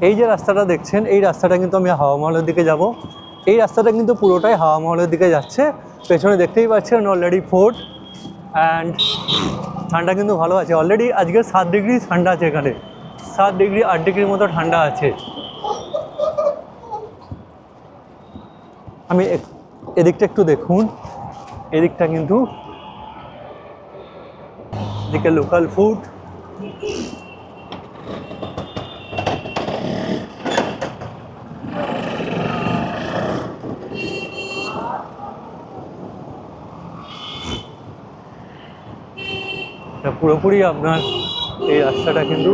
এই যে রাস্তাটা দেখছেন, এই রাস্তাটা কিন্তু আমি হাওয়া মহলের দিকে যাব। এই রাস্তাটা কিন্তু পুরোটাই হাওয়া মহলের দিকে যাচ্ছে। পেছনে দেখতেই পাচ্ছেন অলরেডি ফোর্ট, অ্যান্ড ঠান্ডা কিন্তু ভালো আছে। অলরেডি আজকে 7 ডিগ্রি ঠান্ডা আছে এখানে, 7 ডিগ্রি 8 ডিগ্রির মতো ঠান্ডা আছে। আমি এদিকটা একটু দেখুন, এদিকটা কিন্তু এদিকে লোকাল ফুড, পুরোপুরি আপনার এই রাস্তাটা কিন্তু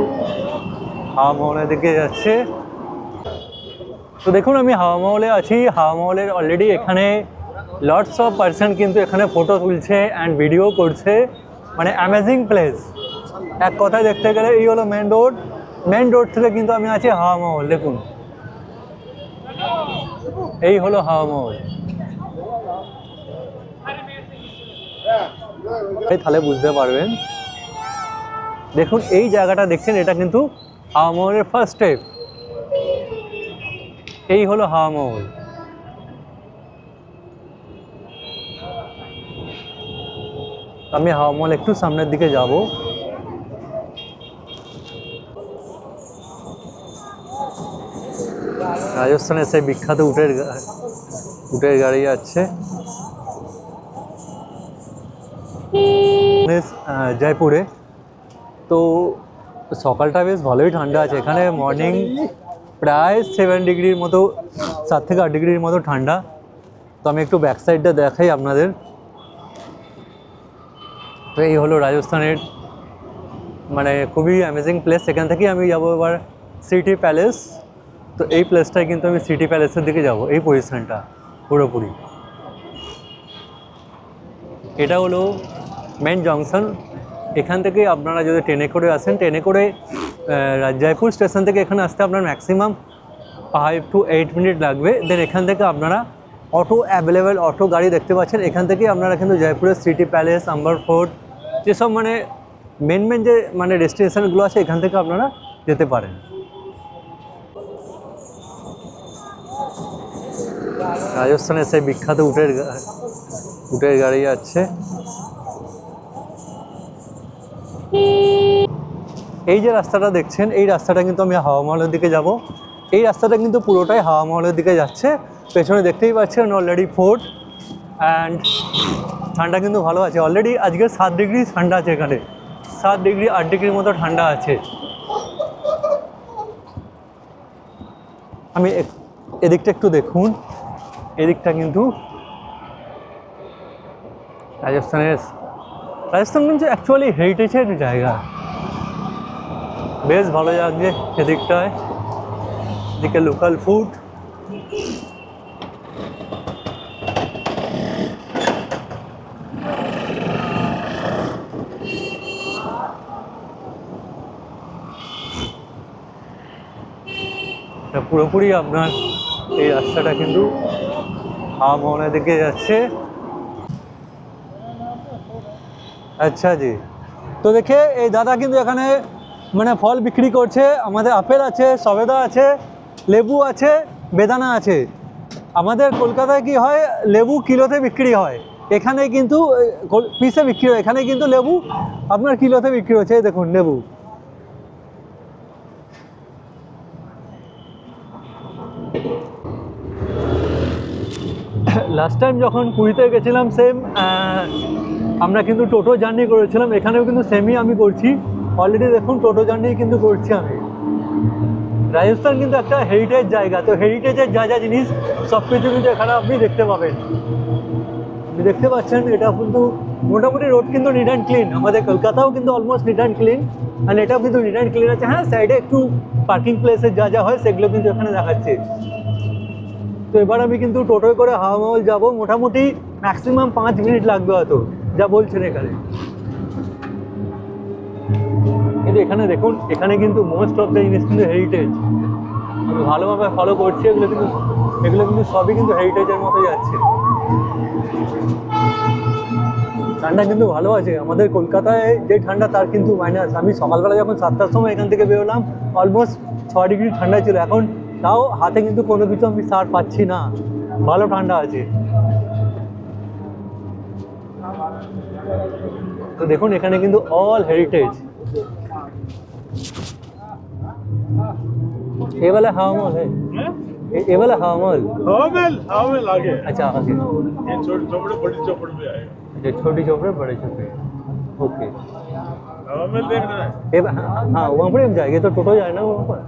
হাওয়া মহলের দিকে যাচ্ছে। তো দেখুন আমি হাওয়া মহলে আছি। হাওয়া মহলের অলরেডি এখানে লটস অফ পার্সন কিন্তু এখানে ফটো তুলছে অ্যান্ড ভিডিও করছে। মানে অ্যামেজিং প্লেস এক কথায় দেখতে গেলে। এই হলো মেন রোড, মেন রোড থেকে কিন্তু আমি আছি হাওয়া মহল। দেখুন এই হলো হাওয়া মহল, তাহলে বুঝতে পারবেন। দেখুন এই জায়গাটা দেখছেন, এটা কিন্তু হাওয়া মহলের ফার্স্ট স্টেপ। এই হলো হাওয়া মহল। আমি হাওয়া মহল একটু সামনের দিকে যাব। রাজস্থানের সেই বিখ্যাত উটের গাড়ি আছে জয়পুরে। তো সকালটা বেশ ভালোই ঠান্ডা আছে এখানে। মর্নিং প্রায় 7 ডিগ্রির মতো, 7 থেকে 8 ডিগ্রির মতো ঠান্ডা। তো আমি একটু ব্যাক সাইডটা দেখাই আপনাদের। তো এই হলো রাজস্থানের মানে খুবই অ্যামেজিং প্লেস। এখান থেকেই আমি যাবো এবার সিটি প্যালেস। তো এই প্লেসটায় কিন্তু আমি সিটি প্যালেসের দিকে যাব। এই পজিশনটা পুরোপুরি, এটা হলো মেন জংশন। এখান থেকে আপনারা যদি ট্রেনে করে আসেন, ট্রেনে করে জয়পুর স্টেশন থেকে এখানে আসতে আপনার ম্যাক্সিমাম 5 to 8 মিনিট লাগবে। দেন এখান থেকে আপনারা অটো অ্যাভেলেবেল, অটো গাড়ি দেখতে পাচ্ছেন। এখান থেকেই আপনারা কিন্তু জয়পুরের সিটি প্যালেস, আম্বার ফোর্ট, যেসব মানে মেন যে মানে ডেস্টিনেশনগুলো আছে এখান থেকে আপনারা যেতে পারেন। রাজস্থানের সেই বিখ্যাত উটের গাড়ি আছে। এই যে রাস্তাটা দেখছেন, এই রাস্তাটা কিন্তু আমি হাওয়া মহলের দিকে যাব। এই রাস্তাটা কিন্তু পুরোটাই হাওয়া মহলের দিকে যাচ্ছে। পেছনে দেখতেই পাচ্ছেন অলরেডি ফোর্ট, অ্যান্ড ঠান্ডা কিন্তু ভালো আছে। অলরেডি আজকে 7 ডিগ্রি ঠান্ডা আছে এখানে, 7 ডিগ্রি 8 ডিগ্রির মতো ঠান্ডা আছে। আমি এদিকটা একটু দেখুন, এদিকটা কিন্তু রাজস্থান কিন্তু অ্যাকচুয়ালি হেরিটেজের জায়গা। বেশ ভালো লাগছে এদিকটায়, এদিকে লোকাল ফুড। পুরোপুরি আপনার এই রাস্তাটা কিন্তু হাওয়া মহলের দিকে যাচ্ছে। আচ্ছা জি। তো দেখে এই দাদা কিন্তু এখানে মানে ফল বিক্রি করছে। আমাদের আপেল আছে, সবেদা আছে, লেবু আছে, বেদানা আছে। আমাদের কলকাতায় কি হয়, লেবু কিলোতে বিক্রি হয়, এখানে কিন্তু পিসে বিক্রি হয়। এখানে কিন্তু লেবু আপনার কিলোতে বিক্রি হচ্ছে। দেখুন লেবু। লাস্ট টাইম যখন পুরীতে গেছিলাম সেম আমরা কিন্তু টোটো জার্নি করেছিলাম। এখানেও কিন্তু সেমই আমি করছি। অলরেডি দেখুন টোটো জার্নি কিন্তু করছি আমি। রাজস্থান কিন্তু একটা হেরিটেজ জায়গা। তো হেরিটেজের যা যা জিনিস সব কিছু কিন্তু এখানে আপনি দেখতে পাবেন। আপনি দেখতে পাচ্ছেন এটা কিন্তু মোটামুটি রোড কিন্তু নিট অ্যান্ড ক্লিন। আমাদের কলকাতাও কিন্তু almost neat and clean, and এটাও কিন্তু নিট অ্যান্ড ক্লিন আছে। হ্যাঁ, সাইডে একটু পার্কিং প্লেসের যা যা হয় সেগুলো কিন্তু এখানে দেখাচ্ছে। তো এবার আমি কিন্তু টোটোয় করে হাওয়া মহল যাবো। মোটামুটি ম্যাক্সিমাম 5 মিনিট লাগবে হয়তো, যা বলছেন এখানে। কিন্তু এখানে দেখুন, এখানে কিন্তু মোস্ট অফ দ্য জিনিস কিন্তু হেরিটেজ। আমি ভালোভাবে ফলো করছি। এগুলো কিন্তু সবই কিন্তু হেরিটেজের মতো যাচ্ছে। ঠান্ডা কিন্তু ভালো আছে। আমাদের কলকাতায় যে ঠান্ডা তার কিন্তু মাইনাস। আমি সকালবেলা যখন 7টার সময় এখান থেকে বেরোলাম, অলমোস্ট 6 ডিগ্রি ঠান্ডা ছিল, এখন তাও হাতে কিন্তু কোনো কিছু আমি সার পাচ্ছি না, ভালো ঠান্ডা আছে। তো দেখুন এখানে কিন্তু অল হেরিটেজ। ये वाला हवा महल है, ये वाला हवा महल। हवा महल आगे। अच्छा आगे, ये छोटी चौपड़े बड़ी चौपड़ में आएगा। अच्छा छोटी चौपड़े बड़े चौपड़े, ओके। हवा महल देखना है। हाँ वहाँ पर हम जाएंगे तो টোটো যায় না वहाँ पर।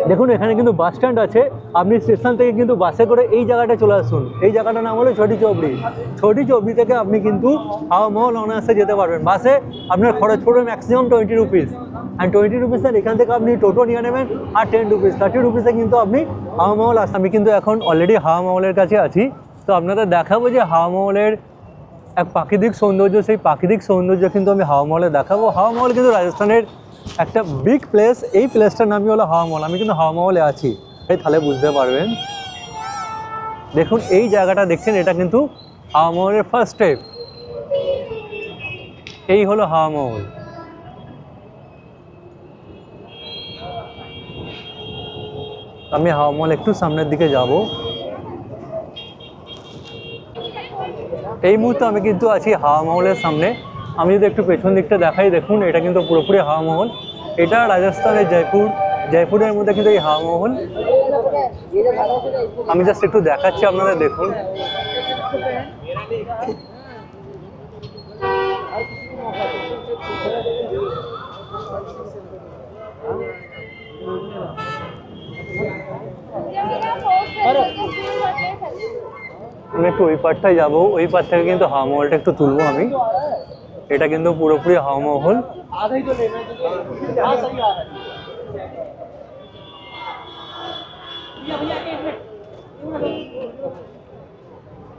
দেখুন এখানে কিন্তু বাস স্ট্যান্ড আছে, আপনি স্টেশন থেকে কিন্তু বাসে করে এই জায়গাটা চলে আসুন। এই জায়গাটার নাম হলো ছোটি চৌবড়ি। ছোটি চৌবড়ি থেকে আপনি কিন্তু হাওয়া মহল অনায়াসে যেতে পারবেন। বাসে আপনার খরচ পড়বে ম্যাক্সিমাম 20 রুপিস, অ্যান্ড 20 রুপিসের এখান থেকে আপনি টোটো নিয়ে নেবেন, আর 10 রুপিস 30 রুপিসে কিন্তু আপনি হাওয়া মহল আসেন। আমি কিন্তু এখন অলরেডি হাওয়া মহলের কাছে আছি, তো আপনাদের দেখাবো যে হাওয়া মহলের এক প্রাকৃতিক সৌন্দর্য, সেই প্রাকৃতিক সৌন্দর্য কিন্তু আমি হাওয়া মহলে দেখাবো। হাওয়া মহল কিন্তু রাজস্থানের একটা বিগ প্লেস, এই প্লেসটার নামই হলো হাওয়া মহল। আমি কিন্তু হাওয়া মহলে আছি, তাহলে বুঝতে পারবেন। দেখুন এই জায়গাটা দেখছেন, এটা কিন্তু হাওয়া মহলের ফার্স্ট স্টেপ। এই হলো হাওয়া মহল। আমি হাওয়া মহল একটু সামনের দিকে যাব। এই মুহূর্তে আমি কিন্তু আছি হাওয়া মহলের সামনে। আমি যদি একটু পেছন দিকটা দেখাই, দেখুন এটা কিন্তু পুরোপুরি হাওয়া মহল। এটা রাজস্থানের জয়পুরের মধ্যে কিন্তু এই হাওয়া মহল। আমি জাস্ট একটু দেখাচ্ছি আপনাদের, দেখুন আমি একটু ওই পারটায় যাবো, ওই পার থেকে কিন্তু হাওয়া মহলটা একটু তুলবো আমি। এটা কিন্তু পুরোপুরি হাওয়া মহল।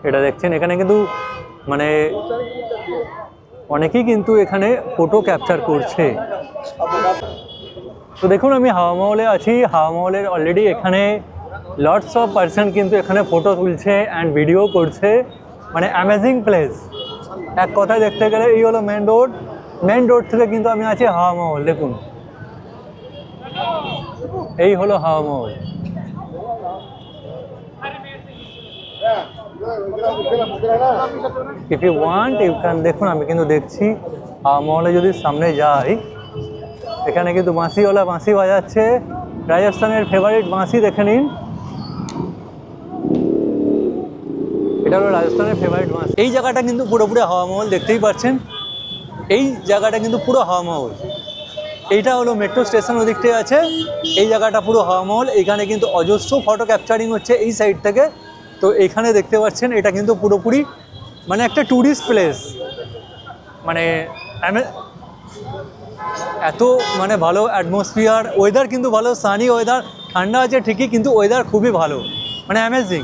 এটা দেখছেন এখানে কিন্তু মানে অনেকেই কিন্তু এখানে ফটো ক্যাপচার করছে। তো দেখুন আমি হাওয়া মহলে আছি। হাওয়া মহলের অলরেডি এখানে লটস অফ পার্সন কিন্তু এখানে ফটো তুলছে অ্যান্ড ভিডিও করছে, মানে অ্যামেজিং প্লেস। এক কথায় দেখতে গেলে এই হলো মেন রোড। মেন রোড থেকে কিন্তু আমি আছি হাওয়া মহল। দেখুন এই হলো Hawa Mahal. If you want you can. দেখুন আমি কিন্তু দেখছি হাওয়া মহলে যদি সামনে যাই, এখানে কিন্তু বাঁশিওয়ালা বাঁশি বাজাচ্ছে, রাজস্থানের ফেভারিট বাঁশি দেখে নিন। এটা হলো রাজস্থানের ফেভারিট বাঁশি। এই জায়গাটা কিন্তু পুরোপুরি হাওয়া মহল, দেখতেই পাচ্ছেন এই জায়গাটা কিন্তু পুরো হাওয়া মহল। এইটা হলো মেট্রো স্টেশন, ওদিকটায় আছে। এই জায়গাটা পুরো হাওয়া মহল। এখানে কিন্তু অজস্র ফটো ক্যাপচারিং হচ্ছে এই সাইড থেকে। তো এখানে দেখতে পাচ্ছেন এটা কিন্তু পুরোপুরি মানে একটা ট্যুরিস্ট প্লেস। মানে এত মানে ভালো অ্যাটমসফিয়ার, ওয়েদার কিন্তু ভালো, সানি ওয়েদার, ঠান্ডা আছে ঠিকই কিন্তু ওয়েদার খুবই ভালো, মানে অ্যামেজিং।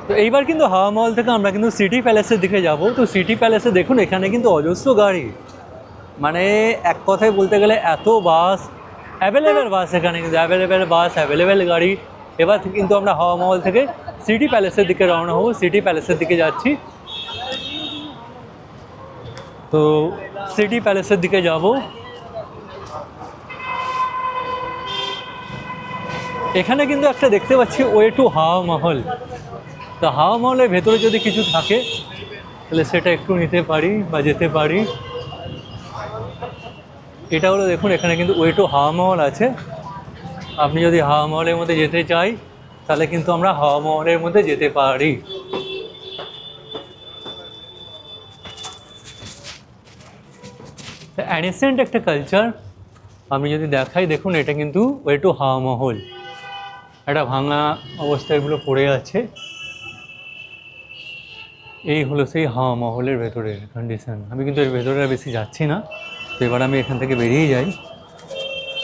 তো এইবার কিন্তু হাওয়া মহল থেকে আমরা কিন্তু সিটি প্যালেসের দিকে যাব। তো সিটি প্যালেসে দেখুন এখানে কিন্তু অজস্র গাড়ি, মানে এক কথায় বলতে গেলে এত বাস, অ্যাভেলেবেল বাস, এখানে কিন্তু অ্যাভেলেবেল বাস, অ্যাভেলেবেল গাড়ি। এবার কিন্তু আমরা হাওয়া মহল থেকে সিটি প্যালেসের দিকে রওনা হবো। সিটি প্যালেসের দিকে যাচ্ছি। তো সিটি প্যালেসের দিকে যাব। এখানে কিন্তু একটা দেখতে পাচ্ছি ওয়ে টু হাওয়া মহল। তো হাওয়া মহলের ভেতরে যদি কিছু থাকে তাহলে সেটা একটু নিতে পারি বা যেতে পারি। এটা হলো দেখুন এখানে কিন্তু ওয়ে টু হাওয়া মহল আছে। আপনি যদি হাওয়া মহলের মধ্যে যেতে চাই তাহলে কিন্তু আমরা হাওয়া মহলের মধ্যে যেতে পারি। অ্যানিসেন্ট একটা কালচার আমি যদি দেখাই, দেখুন এটা কিন্তু ওয়ে টু হাওয়া মহল। একটা ভাঙা অবস্থায় এগুলো পড়ে আছে। এই হলো সেই হাওয়া মহলের ভেতরের কন্ডিশন। আমি কিন্তু এর ভেতরে বেশি যাচ্ছি না, তো এবার আমি এখান থেকে বেরিয়ে যাই।